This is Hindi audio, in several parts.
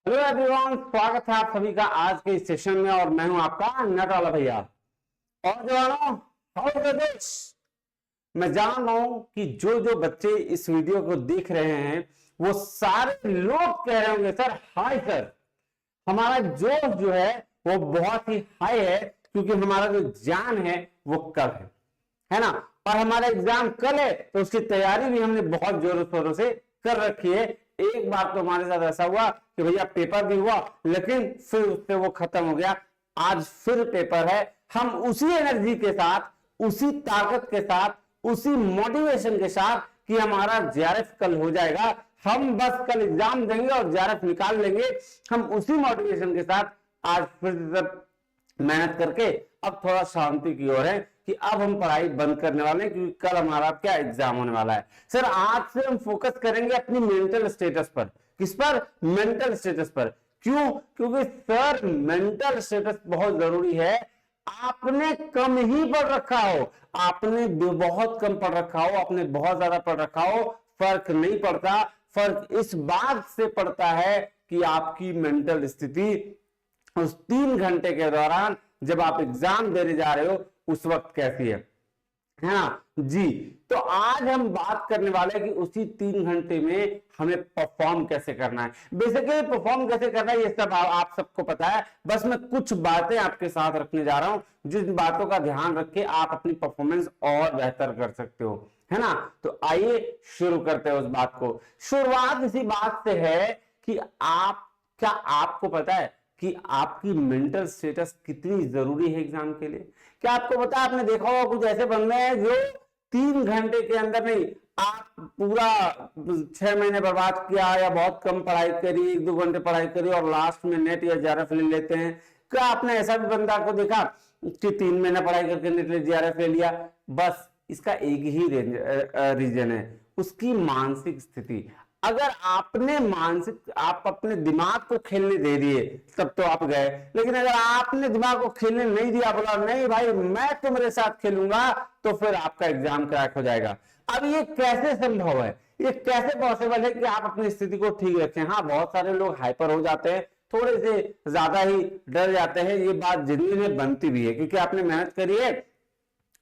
हेलो एवरीवन, स्वागत है आप सभी का आज के इस सेशन में। और मैं हूं आपका नट वाला भैया। और जवानों, हाउ इज द देश? मैं जान रहा हूं कि जो जो बच्चे इस वीडियो को देख रहे हैं वो सारे लोग कह रहे होंगे, सर हाय सर, हमारा जोश जो है वो बहुत ही हाई है, क्योंकि हमारा जो एग्जाम है वो कल है ना। और हमारा एग्जाम कल है तो उसकी तैयारी भी हमने बहुत जोरों शोरों से कर रखी है। एक बार तो हमारे साथ ऐसा हुआ कि भैया पेपर भी हुआ, लेकिन फिर उससे वो खत्म हो गया। आज फिर पेपर है। हम उसी एनर्जी के साथ, उसी ताकत के साथ, उसी मोटिवेशन के साथ कि हमारा जेआरएफ कल हो जाएगा, हम बस कल एग्जाम देंगे और जेआरएफ निकाल लेंगे, हम उसी मोटिवेशन के साथ आज फिर मेहनत करके अब थोड़ा शांति की ओर है कि अब हम पढ़ाई बंद करने वाले हैं, क्योंकि कल हमारा क्या एग्जाम होने वाला है। सर आज से हम फोकस करेंगे अपनी मेंटल स्टेटस पर। किस पर? मेंटल स्टेटस पर। क्यों? क्योंकि सर मेंटल स्टेटस बहुत जरूरी है। आपने कम ही पढ़ रखा हो, आपने बहुत कम पढ़ रखा हो, आपने बहुत ज्यादा पढ़ रखा हो, फर्क नहीं पड़ता। फर्क इस बात से पड़ता है कि आपकी मेंटल स्थिति उस 3 घंटे के दौरान जब आप एग्जाम देने जा रहे हो उस वक्त कैसी है ना जी। तो आज हम बात करने वाले हैं कि उसी 3 घंटे में हमें परफॉर्म कैसे करना है। बेसिकली परफॉर्म कैसे करना है ये सब आप सबको पता है, बस मैं कुछ बातें आपके साथ रखने जा रहा हूं जिन बातों का ध्यान रख के आप अपनी परफॉर्मेंस और बेहतर कर सकते हो, है ना। तो आइए शुरू करते हैं उस बात को। शुरुआत इसी बात से है कि क्या आपको पता है कि आपकी मेंटल स्टेटस कितनी जरूरी है एग्जाम के लिए? क्या आपको पता है, आपने देखा होगा कुछ ऐसे बंदे हैं जो 3 घंटे के अंदर नहीं, आप पूरा 6 महीने बर्बाद किया या बहुत कम पढ़ाई करी, 1-2 घंटे पढ़ाई करी और लास्ट में नेट या जेआरएफ ले लेते हैं। क्या आपने ऐसा भी बंदा को देखा कि 3 महीने पढ़ाई करके नेट जेआरएफ ले लिया? बस इसका एक ही रीजन है, उसकी मानसिक स्थिति। अगर आपने आप अपने दिमाग को खेलने दे दिए तब तो आप गए, लेकिन अगर आपने दिमाग को खेलने नहीं दिया, बोला नहीं भाई मैं तुम्हारे साथ खेलूंगा, तो फिर आपका एग्जाम क्रैक हो जाएगा। अब ये कैसे संभव है, ये कैसे पॉसिबल है कि आप अपनी स्थिति को ठीक रखें? हाँ, बहुत सारे लोग हाइपर हो जाते हैं, थोड़े से ज्यादा ही डर जाते हैं, ये बात जिंदगी में बनती भी है, क्योंकि आपने मेहनत करी है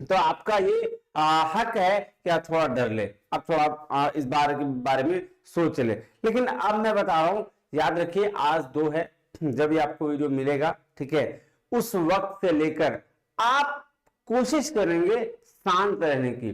तो आपका ये हक है कि आप थोड़ा डर ले, अब थोड़ा इस बारे में सोच ले। लेकिन अब मैं बता रहा हूं, याद रखिए आज 2 है, जब ये आपको वीडियो मिलेगा, ठीक है, उस वक्त से लेकर आप कोशिश करेंगे शांत रहने की,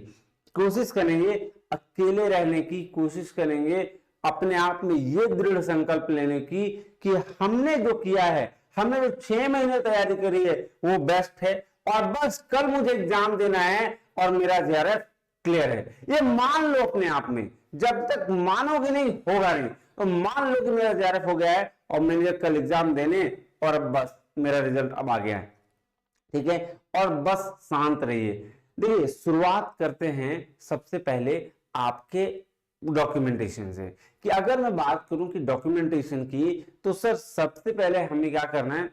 कोशिश करेंगे अकेले रहने की, कोशिश करेंगे अपने आप में ये दृढ़ संकल्प लेने की कि हमने जो किया है, हमने जो 6 महीने तैयारी करी है वो बेस्ट है, और बस कल मुझे एग्जाम देना है और मेरा जेआरएफ क्लियर है। ये मान लो अपने आप में, जब तक मानोगे नहीं होगा नहीं। तो मान लो कि मेरा जेआरएफ हो गया है और मैंने कल एग्जाम देने, और अब बस मेरा रिजल्ट अब आ गया है, ठीक है, और बस शांत रहिए। देखिए शुरुआत करते हैं सबसे पहले आपके डॉक्यूमेंटेशन से। कि अगर मैं बात करूं कि डॉक्यूमेंटेशन की, तो सर सबसे पहले हमें क्या करना है,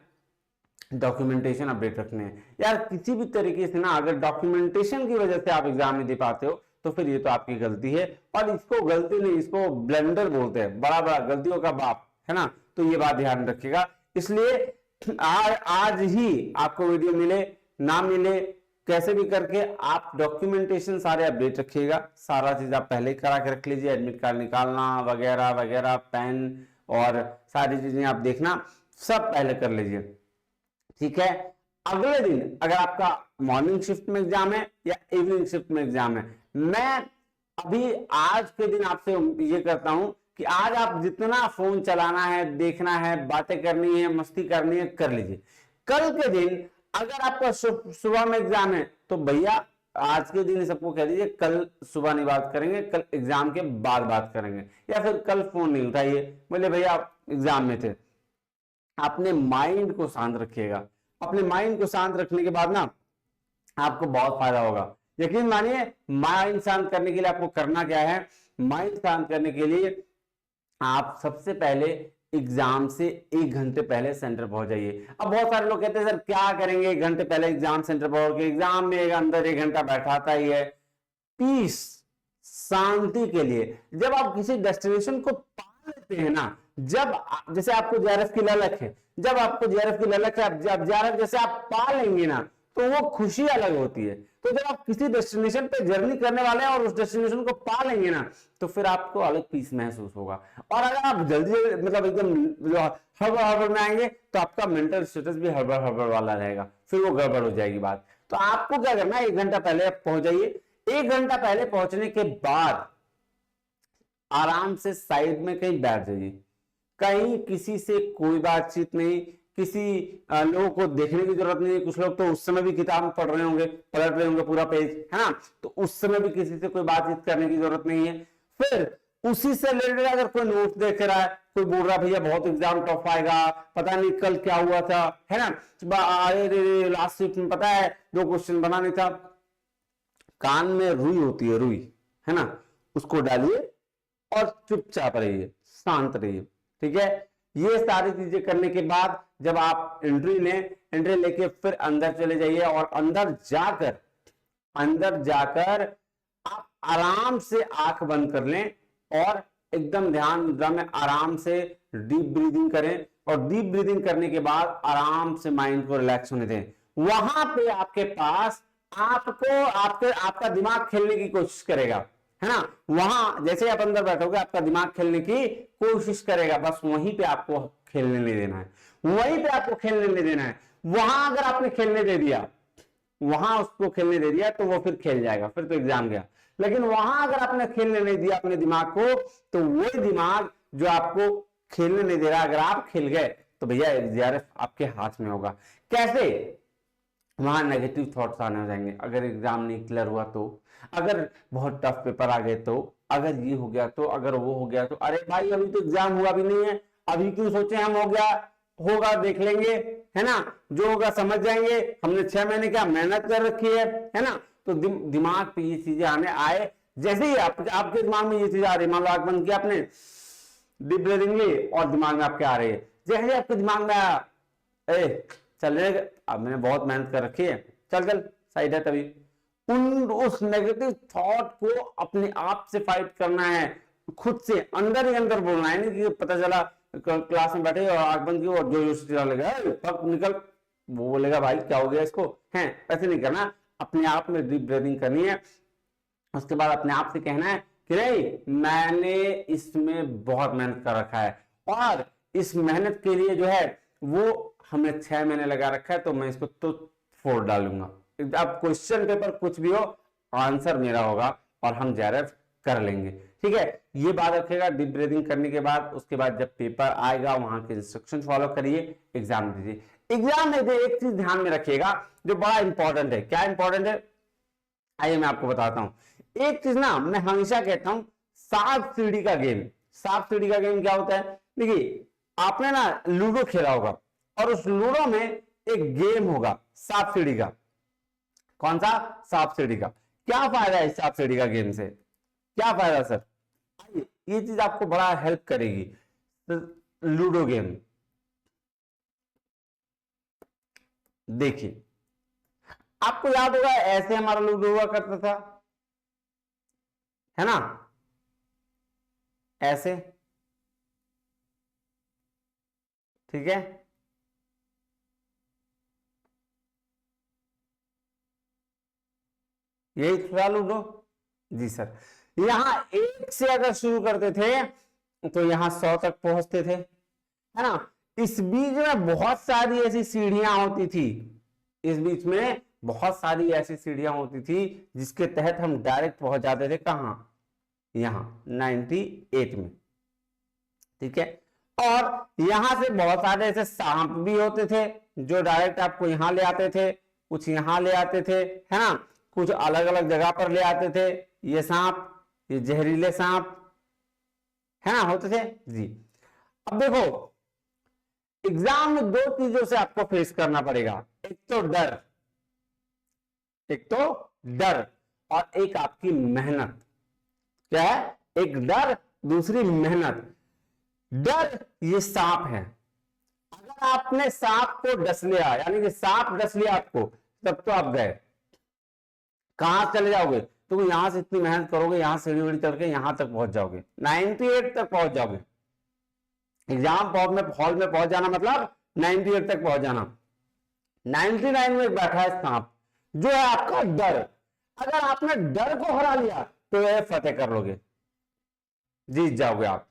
डॉक्यूमेंटेशन अपडेट रखने हैं। यार किसी भी तरीके से ना, अगर डॉक्यूमेंटेशन की वजह से आप एग्जाम नहीं दे पाते हो तो फिर ये तो आपकी गलती है, और इसको गलती नहीं, इसको ब्लंडर बोलते हैं, बड़ा बड़ा गलतियों का बाप, है ना। तो ये बात ध्यान रखिएगा। इसलिए आज ही आपको वीडियो मिले ना मिले, कैसे भी करके आप डॉक्यूमेंटेशन सारे अपडेट रखिएगा। सारा चीज आप पहले करा के रख लीजिए, एडमिट कार्ड निकालना वगैरह वगैरह, पेन और सारी चीजें आप देखना सब पहले कर लीजिए, ठीक है। अगले दिन अगर आपका मॉर्निंग शिफ्ट में एग्जाम है या इवनिंग शिफ्ट में एग्जाम है, मैं अभी आज के दिन आपसे ये करता हूं कि आज आप जितना फोन चलाना है, देखना है, बातें करनी है, मस्ती करनी है, कर लीजिए। कल के दिन अगर आपका सुबह में एग्जाम है तो भैया आज के दिन सबको कह दीजिए कल सुबह नहीं बात करेंगे, कल एग्जाम के बाद बात करेंगे, या फिर कल फोन नहीं उठाइए, बोले भैया आप एग्जाम में थे। अपने माइंड को शांत रखिएगा। अपने माइंड को शांत रखने के बाद ना आपको बहुत फायदा होगा। यकीन मानिए, माइंड शांत करने के लिए आपको करना क्या है, माइंड शांत करने के लिए आप सबसे पहले एग्जाम से 1 घंटे पहले सेंटर पहुंच जाइए। अब बहुत सारे लोग कहते हैं सर क्या करेंगे 1 घंटे पहले एग्जाम सेंटर पहुंच के, एग्जाम में अंदर 1 घंटा बैठाता ही है। पीस, शांति के लिए जब आप किसी डेस्टिनेशन को पा सकते हैं ना, जैसे आपको जेआरएफ की ललक है, जब आपको जेआरएफ की ललक है, जब जेआरएफ जैसे आप पा लेंगे ना, तो वो खुशी अलग होती है। तो जब आप किसी डेस्टिनेशन पे जर्नी करने वाले हैं और उस डेस्टिनेशन को पा लेंगे ना, तो फिर आपको अलग पीस महसूस होगा। और अगर आप जल्दी मतलब एकदम हड़बड़ हड़बड़ में आएंगे, तो आपका मेंटल स्टेटस भी हड़बड़ हड़बड़ वाला रहेगा, फिर वो गड़बड़ हो जाएगी बात। तो आपको क्या करना है, 1 घंटा पहले आप पहुंच जाइए। 1 घंटा पहले पहुंचने के बाद आराम से साइड में कहीं बैठ जाइए, कहीं किसी से कोई बातचीत नहीं, किसी लोगों को देखने की जरूरत नहीं है। कुछ लोग तो उस समय भी किताब पढ़ रहे होंगे, पलट रहे होंगे पूरा पेज, है ना, तो उस समय भी किसी से कोई बातचीत करने की जरूरत नहीं है। फिर उसी से रिलेटेड अगर कोई नोट देख रहा है, कोई बोल रहा है भैया बहुत एग्जाम टफ आएगा, पता नहीं कल क्या हुआ था, है ना, अरे लास्ट शीट में पता है 2 क्वेश्चन बना नहीं था, कान में रुई होती है, रुई, है ना, उसको डालिए और चुपचाप रहिए, शांत रहिए, ठीक है। ये सारी चीजें करने के बाद जब आप एंट्री लेके फिर अंदर चले जाइए, और अंदर जाकर आप आराम से आंख बंद कर लें और एकदम ध्यान मुद्रा में आराम से डीप ब्रीदिंग करें, और डीप ब्रीदिंग करने के बाद आराम से माइंड को रिलैक्स होने दें। वहां पे आपके पास आपका दिमाग खेलने की कोशिश करेगा, है ना, वहां जैसे आप अंदर बैठोगे आपका दिमाग खेलने की कोशिश करेगा, बस वहीं पे आपको खेलने नहीं देना है, वहीं पे आपको खेलने नहीं देना है। वहां अगर आपने खेलने दे दिया, वहां उसको खेलने दे दिया, तो वो फिर खेल जाएगा, फिर तो एग्जाम गया। लेकिन वहां अगर आपने खेलने नहीं दिया अपने दिमाग को, तो वही दिमाग जो आपको खेलने नहीं दे रहा, अगर आप खेल गए तो भैया जेआरएफ आपके हाथ में होगा। कैसे? वहां नेगेटिव थॉट्स आने हो जाएंगे, अगर एग्जाम नहीं क्लियर हुआ तो, अगर बहुत टफ पेपर आ गए तो, अगर ये हो गया तो, अगर वो हो गया तो, अरे भाई अभी तो एग्जाम हुआ भी नहीं है, अभी क्यों सोचे हम हो गया होगा देख लेंगे, है ना, जो होगा समझ जाएंगे, हमने 6 महीने क्या मेहनत कर रखी है ना। तो दिमाग पे ये चीजें आए, जैसे ही आपके दिमाग में ये चीजें आ रही, मान लो आंख बंद किया आपने, डीप ब्रीथिंग ली और दिमाग में आपके आ रही है, जैसे आपके दिमाग में आया, चल रहे अब मैंने बहुत मेहनत कर रखी है, चल साइड है, तभी उस नेगेटिव थॉट को अपने आप से फाइट करना है, खुद से अंदर ही अंदर बोलना है, नहीं कि पता चला क्लास में बैठे और आंख बंद की और जो लगा पक निकल, वो बोलेगा भाई क्या हो गया इसको, है, ऐसे नहीं करना। अपने आप में डीप ब्रीथिंग करनी है, उसके बाद अपने आप से कहना है कि नहीं मैंने इसमें बहुत मेहनत कर रखा है, और इस मेहनत के लिए जो है वो हमने 6 महीने लगा रखा है, तो मैं इसको तो फोड़ डालूंगा। अब क्वेश्चन पेपर कुछ भी हो, आंसर मेरा होगा और हम जेआरएफ कर लेंगे, ठीक है। ये बात रखेगा डीप ब्रीथिंग करने के बाद। उसके बाद जब पेपर आएगा वहां के इंस्ट्रक्शन फॉलो करिए, एग्जाम दीजिए। एग्जाम में एक चीज ध्यान में रखिएगा जो बड़ा इंपॉर्टेंट है। क्या इंपॉर्टेंट है? आइए मैं आपको बताता हूं। एक चीज ना मैं हमेशा कहता हूं, सांप सीढ़ी का गेम। सांप सीढ़ी का गेम क्या होता है? देखिए आपने ना लूडो खेला होगा, और उस लूडो में एक गेम होगा सांप सीढ़ी का। कौन सा? सांप सीढ़ी का। क्या फायदा है इस सांप सीढ़ी का गेम से? क्या फायदा सर? ये चीज आपको बड़ा हेल्प करेगी। लूडो गेम देखिए, आपको याद होगा ऐसे हमारा लूडो हुआ करता था, है ना, ऐसे, ठीक है। यही था लूडो जी सर। यहां 1 से अगर शुरू करते थे तो यहां 100 तक पहुंचते थे, है ना। इस बीच में बहुत सारी ऐसी सीढ़ियां होती थी, इस बीच में बहुत सारी ऐसी सीढ़ियां होती थी जिसके तहत हम डायरेक्ट पहुंच जाते थे। कहां? यहां 98 में, ठीक है। और यहां से बहुत सारे ऐसे सांप भी होते थे जो डायरेक्ट आपको यहां ले आते थे, कुछ यहां ले आते थे, है ना, कुछ अलग अलग जगह पर ले आते थे। ये सांप, ये जहरीले सांप, है ना, होते थे जी। अब देखो एग्जाम में 2 चीजों से आपको फेस करना पड़ेगा, एक तो डर और एक आपकी मेहनत। क्या है? एक डर, दूसरी मेहनत। डर ये सांप है, अगर आपने सांप को डस लिया, यानी कि सांप डस लिया आपको, तब तो आप गए। कहां चले जाओगे? तो यहां से इतनी मेहनत करोगे, यहां सीढ़ी उड़ी चढ़ के यहां तक पहुंच जाओगे, 98 तक पहुंच जाओगे, एग्जाम हॉल में पहुंच जाना मतलब 98 तक पहुंच जाना। 99 में बैठा है सांप, जो है आपका डर। अगर आपने डर को हरा लिया तो यह फतेह कर लोगे, जीत जाओगे आप।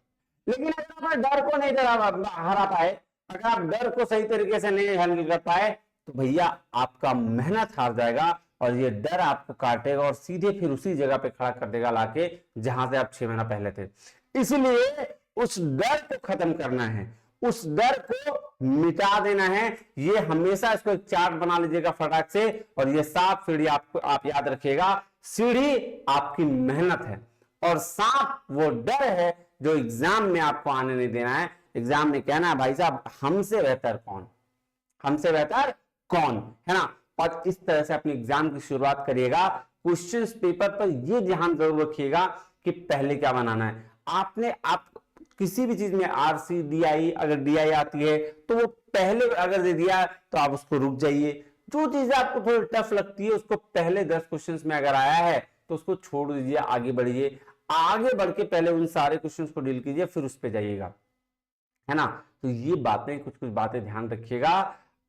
लेकिन अगर आपने डर को नहीं हरा पाए, अगर आप डर को सही तरीके से नहीं हैंडल कर पाए, तो भैया आपका मेहनत हार जाएगा और ये डर आपको काटेगा और सीधे फिर उसी जगह पे खड़ा कर देगा लाके जहां से आप 6 महीना पहले थे। इसलिए उस डर को खत्म करना है, उस डर को मिटा देना है। ये हमेशा इसको एक चार्ट बना लीजिएगा फटाक से, और ये 7 सीढ़ी आपको आप याद रखिएगा। सीढ़ी आपकी मेहनत है और 7 वो डर है जो एग्जाम में आपको आने नहीं देना है। एग्जाम में कहना है भाई साहब हमसे बेहतर कौन, हमसे बेहतर कौन, है ना। और इस तरह से अपने एग्जाम की शुरुआत करिएगा। क्वेश्चंस पेपर पर यह ध्यान जरूर रखिएगा कि पहले क्या बनाना है। आप किसी भी चीज में आरसी डीआई, अगर डीआई आती है तो वो पहले अगर दे दिया तो आप उसको रुक जाइए। जो चीजें आपको थोड़ी टफ लगती है उसको पहले 10 क्वेश्चंस में अगर आया है तो उसको छोड़ दीजिए, आगे बढ़िए। आगे बढ़ के पहले उन सारे क्वेश्चंस को डील कीजिए, फिर उस पर जाइएगा, है ना। तो ये बातें कुछ बातें ध्यान रखिएगा।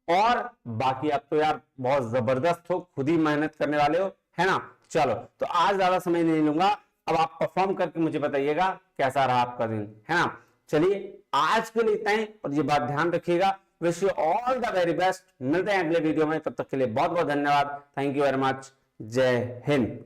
और बाकी आप तो यार बहुत जबरदस्त हो, खुद ही मेहनत करने वाले हो, है ना। चलो तो आज ज्यादा समय नहीं लूंगा, अब आप परफॉर्म करके मुझे बताइएगा कैसा रहा आपका दिन, है ना। चलिए आज के लिए इतना ही, और ये बात ध्यान रखिएगा। Wish you all the very best. मिलते हैं अगले वीडियो में, तब तक के लिए बहुत बहुत धन्यवाद। Thank you very much. जय हिंद।